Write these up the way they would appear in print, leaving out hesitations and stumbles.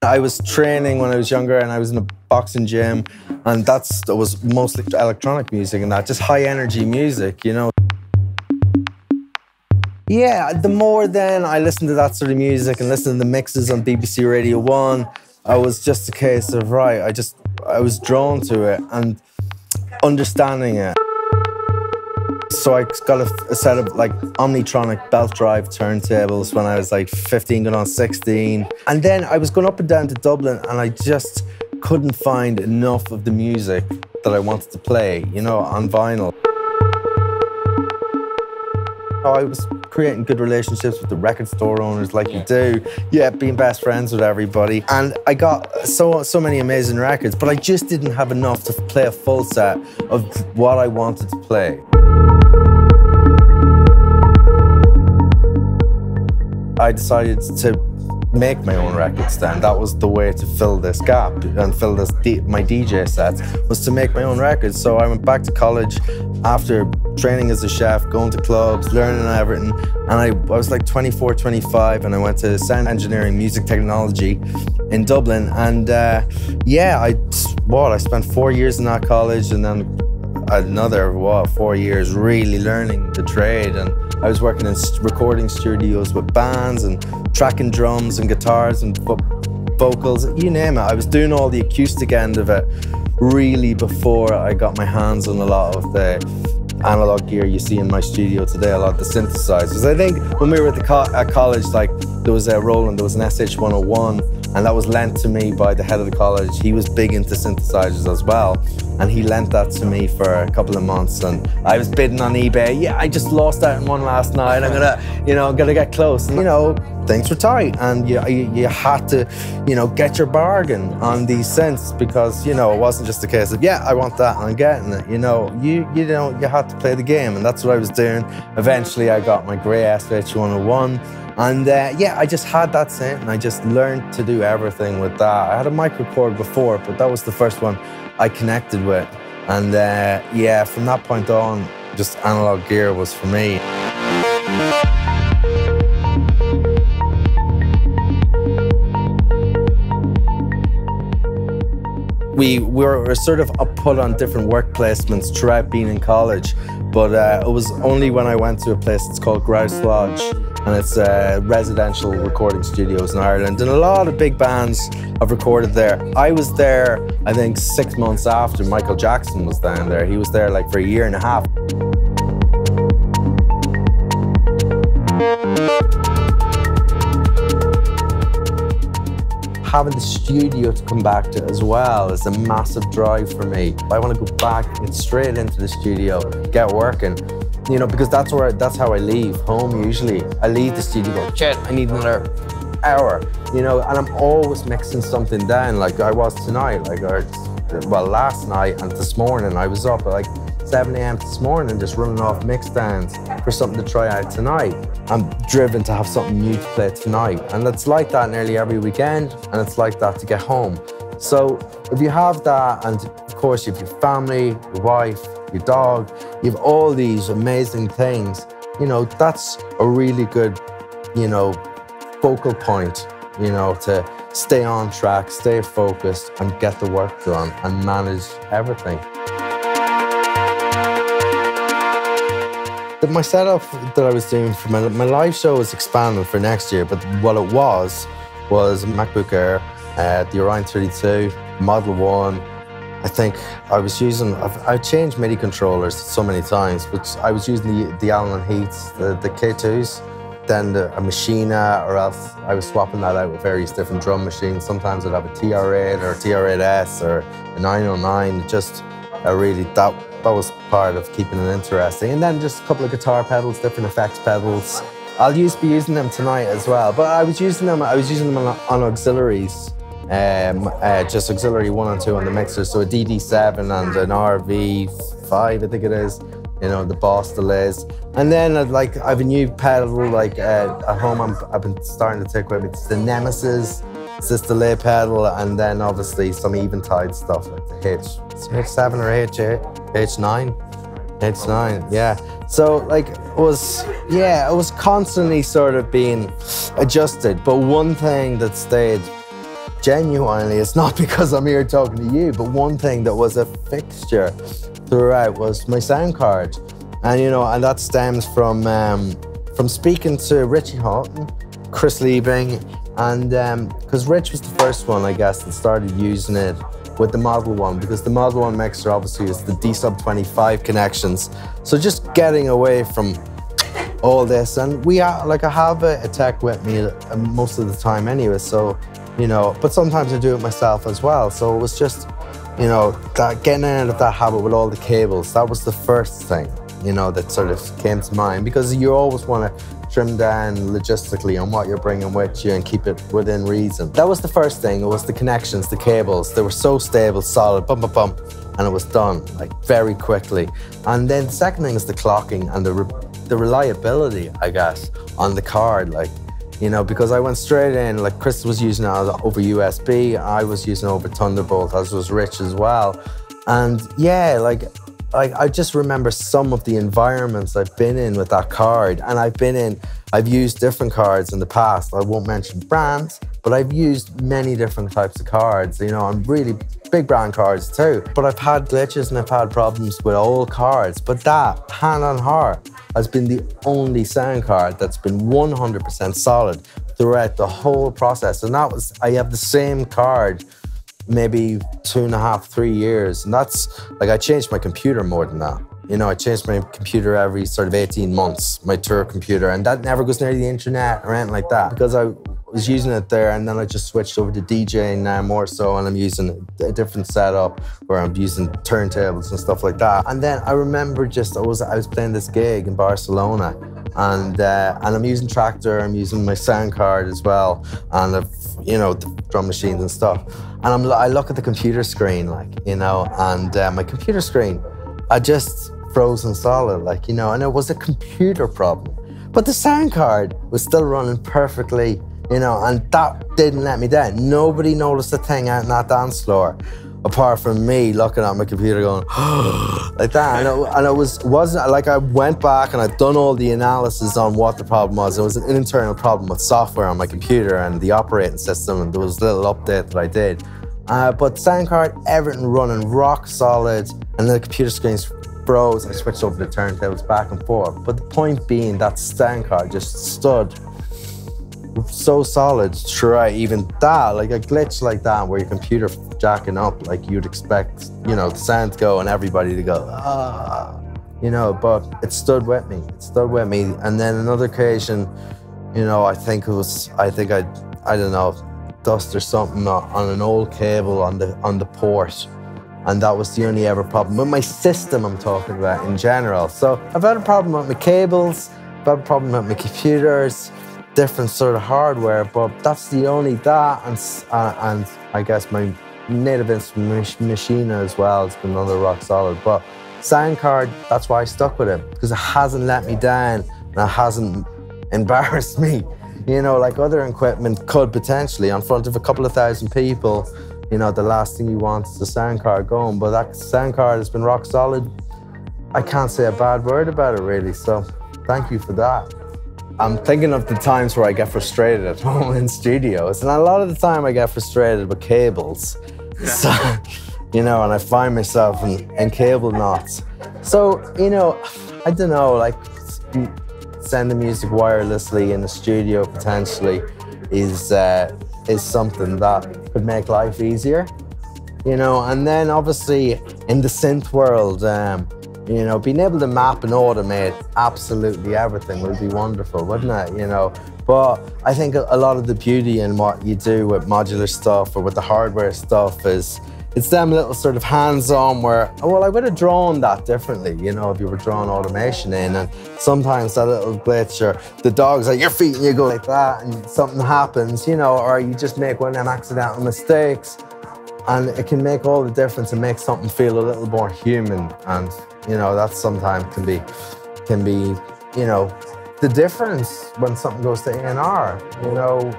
I was training when I was younger and I was in a boxing gym, and that was mostly electronic music and that, just high energy music, you know. Yeah, the more then I listened to that sort of music and listened to the mixes on BBC Radio 1, I was just a case of, right, I was drawn to it and understanding it. So I got a set of like Omnitronic belt drive turntables when I was like 15 going on 16. And then I was going up and down to Dublin and I just couldn't find enough of the music that I wanted to play, you know, on vinyl. I was creating good relationships with the record store owners like you do. Yeah, being best friends with everybody. And I got so many amazing records, but I just didn't have enough to play a full set of what I wanted to play. I decided to make my own records then. That was the way to fill this gap and fill this my DJ sets, was to make my own records. So I went back to college after training as a chef, going to clubs, learning everything. And I was like 24, 25, and I went to sound engineering, music technology in Dublin. And yeah, I spent 4 years in that college, and then another 4 years really learning the trade. And I was working in recording studios with bands and tracking drums and guitars and vocals, you name it. I was doing all the acoustic end of it really before I got my hands on a lot of the analog gear you see in my studio today, a lot of the synthesizers. I think when we were at college, like there was a Roland, there was an SH-101, and that was lent to me by the head of the college. He was big into synthesizers as well, and he lent that to me for a couple of months, and I was bidding on eBay. Yeah, I just lost out on one last night. I'm gonna get close. And, you know, things were tight, and you had to, you know, get your bargain on these synths, because, you know, it wasn't just a case of, yeah, I want that and I'm getting it. You know, you had to play the game, and that's what I was doing. Eventually, I got my grey SH-101. And yeah, I just had that synth and I just learned to do everything with that. I had a microKORG before, but that was the first one I connected with. And yeah, from that point on, just analog gear was for me. We were sort of put on different work placements throughout being in college, but it was only when I went to a place that's called Grouse Lodge, and it's residential recording studios in Ireland, and a lot of big bands have recorded there. I was there, I think, 6 months after Michael Jackson was down there. He was there like for a year and a half. Having the studio to come back to as well is a massive drive for me. I want to go back and get straight into the studio, get working, you know, because that's how I leave home usually. I leave the studio, go, shit, I need another hour, you know, and I'm always mixing something down, like I was tonight, well, last night and this morning. I was up at like 7 a.m. this morning just running off mix downs for something to try out tonight. I'm driven to have something new to play tonight, and it's like that nearly every weekend, and it's like that to get home. So if you have that, and of course you have your family, your wife, your dog, you have all these amazing things, you know, that's a really good, you know, focal point, you know, to stay on track, stay focused, and get the work done and manage everything. My setup that I was doing for my live show was expanding for next year, but what it was a MacBook Air, the Orion 32, Model 1. I think I was using, I've changed MIDI controllers so many times, but I was using the Allen Heaths, the K2s, then a Machina, or else I was swapping that out with various different drum machines. Sometimes I'd have a TR8 or a TR8S or a 909, just really, that was part of keeping it interesting. And then just a couple of guitar pedals, different effects pedals. I'll be using them tonight as well, but I was using them on auxiliaries, just auxiliary 1 and 2 on the mixer, so a DD7 and an RV5, I think it is, you know, the Boss delays. And then I have a new pedal, like at home I've been starting to take with me. It's the Nemesis, it's this delay pedal, and then obviously some Eventide stuff like the H7 or H8, H9, yeah. So like it was constantly sort of being adjusted, but one thing that stayed genuinely, it's not because I'm here talking to you, but one thing that was a fixture throughout was my sound card. And, you know, and that stems from speaking to Richie Houghton, Chris Liebing, and because Rich was the first one, I guess, that started using it with the Model 1, because the Model 1 mixer obviously is the D-Sub 25 connections. So just getting away from all this, and I have a tech with me most of the time anyway, so, you know, but sometimes I do it myself as well. So it was just, you know, that getting out of that habit with all the cables, that was the first thing, you know, that sort of came to mind, because you always want to trim down logistically on what you're bringing with you and keep it within reason. That was the first thing. It was the connections, the cables. They were so stable, solid, bum, bum, bum, and it was done, like, very quickly. And then the second thing is the clocking and the reliability, I guess, on the card, like, you know, because I went straight in, like Chris was using it over USB, I was using it over Thunderbolt, as was Rich as well. And yeah, like I just remember some of the environments I've been in with that card, and I've used different cards in the past. I won't mention brands, but I've used many different types of cards, you know, and really big brand cards too. But I've had glitches and I've had problems with old cards, but that, hand on heart, has been the only sound card that's been 100% solid throughout the whole process. And that was, I have the same card maybe 2.5, 3 years. And that's, like, I changed my computer more than that. You know, I changed my computer every sort of 18 months, my tour computer, and that never goes near the internet or anything like that, because I was using it there, and then I just switched over to DJing now more so, and I'm using a different setup where I'm using turntables and stuff like that. And then I remember just, I was playing this gig in Barcelona, and I'm using Tractor, I'm using my sound card as well, and I've, you know, the drum machines and stuff. And I look at the computer screen, like, you know, and my computer screen, I just frozen solid, like, you know, and it was a computer problem. But the sound card was still running perfectly, you know, and that didn't let me down. Nobody noticed a thing out in that dance floor, apart from me looking at my computer going, like that. And it wasn't like, I went back and I'd done all the analysis on what the problem was. It was an internal problem with software on my computer and the operating system, and there was a little update that I did. But sound card, everything running rock solid, and the computer screens froze. I switched over the turntables back and forth. But the point being, that sound card just stood so solid throughout even that, like a glitch like that where your computer jacking up, like you'd expect, you know, the sound to go and everybody to go, ah, you know, but it stood with me. It stood with me. And then another occasion, you know, I don't know, dust or something on an old cable on the port, and that was the only ever problem with my system I'm talking about in general. So I've had a problem with my cables, I've had a problem with my computers, different sort of hardware, but that's the only that, and I guess my native instrument machine as well has been another rock solid. But sound card, that's why I stuck with it, because it hasn't let me down and it hasn't embarrassed me. You know, like other equipment could potentially, in front of a couple of thousand people, you know, the last thing you want is the sound card going, but that sound card has been rock solid. I can't say a bad word about it, really, so thank you for that. I'm thinking of the times where I get frustrated at home in studios, and a lot of the time I get frustrated with cables. So, you know, and I find myself in cable knots. So, you know, I don't know, like, sending music wirelessly in the studio potentially is something that could make life easier, you know. And then obviously in the synth world, you know, being able to map and automate absolutely everything would be wonderful, wouldn't it, you know? But I think a lot of the beauty in what you do with modular stuff or with the hardware stuff is it's them little sort of hands-on where, well, I would have drawn that differently, you know, if you were drawing automation in, and sometimes that little glitch or the dog's at your feet and you go like that and something happens, you know, or you just make one of them accidental mistakes, and it can make all the difference and make something feel a little more human. And, you know, that sometimes can be, you know, the difference when something goes to A&R, you know,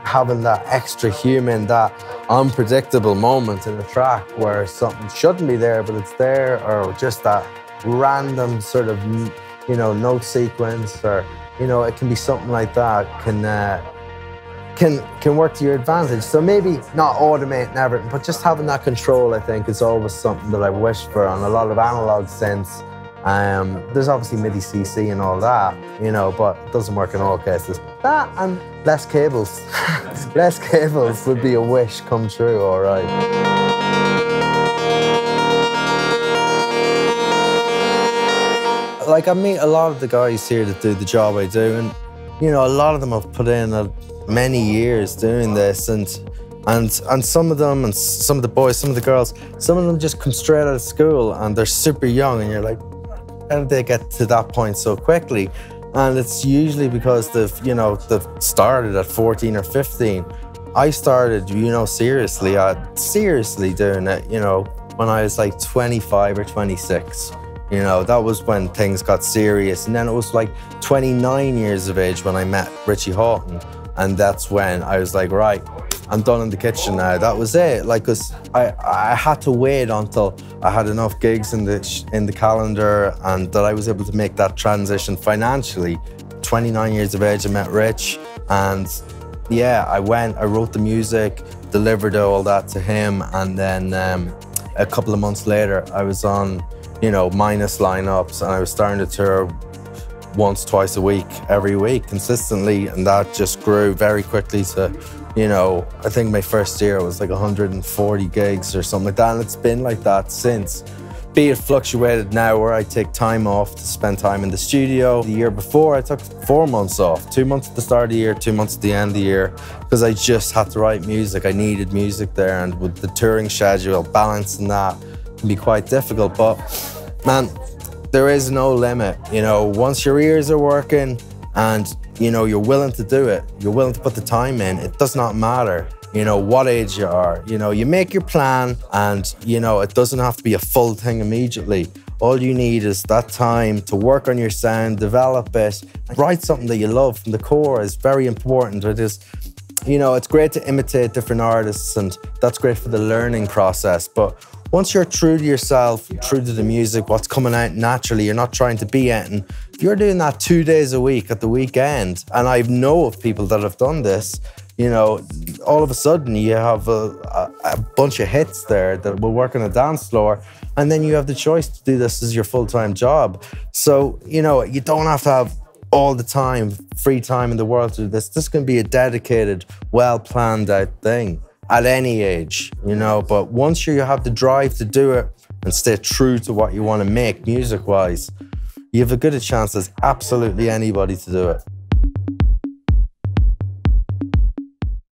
having that extra human, that unpredictable moment in the track where something shouldn't be there, but it's there, or just that random sort of, you know, note sequence, or, you know, it can be something like that can can work to your advantage. So maybe not automating everything, but just having that control, I think, is always something that I've wished for on a lot of analog synths. There's obviously MIDI CC and all that, you know, but it doesn't work in all cases. That and less cables. Less cables would be a wish come true, all right. Like, I meet a lot of the guys here that do the job I do, and you know, a lot of them have put in many years doing this, and some of them, and some of the boys, some of the girls, some of them just come straight out of school and they're super young, and you're like, how did they get to that point so quickly? And it's usually because they've started at 14 or 15. I started, you know, seriously doing it, you know, when I was like 25 or 26. You know, that was when things got serious. And then it was like 29 years of age when I met Richie Houghton. And that's when I was like, right, I'm done in the kitchen now. That was it. Like, 'cause I had to wait until I had enough gigs in the calendar and that I was able to make that transition financially. 29 years of age, I met Rich. And yeah, I wrote the music, delivered all that to him. And then a couple of months later, I was on, you know, Minus lineups, and I was starting to tour once, twice a week, every week, consistently, and that just grew very quickly to, you know, I think my first year was like 140 gigs or something like that, and it's been like that since. Be it fluctuated now where I take time off to spend time in the studio. The year before, I took 4 months off, 2 months at the start of the year, 2 months at the end of the year, because I just had to write music. I needed music there, and with the touring schedule, balancing that can be quite difficult, but man, there is no limit. You know, once your ears are working and, you know, you're willing to do it, you're willing to put the time in, it does not matter, you know, what age you are. You know, you make your plan and, you know, it doesn't have to be a full thing immediately. All you need is that time to work on your sound, develop it, write something that you love from the core is very important. It is, you know, it's great to imitate different artists, and that's great for the learning process, but once you're true to yourself, true to the music, what's coming out naturally, you're not trying to be anything. If you're doing that 2 days a week at the weekend, and I know of people that have done this, you know, all of a sudden you have a bunch of hits there that will work on a dance floor, and then you have the choice to do this as your full-time job. So, you know, you don't have to have all the time, free time in the world to do this. This can be a dedicated, well-planned out thing at any age, you know, but once you have the drive to do it and stay true to what you want to make music-wise, you have as good a chance as absolutely anybody to do it.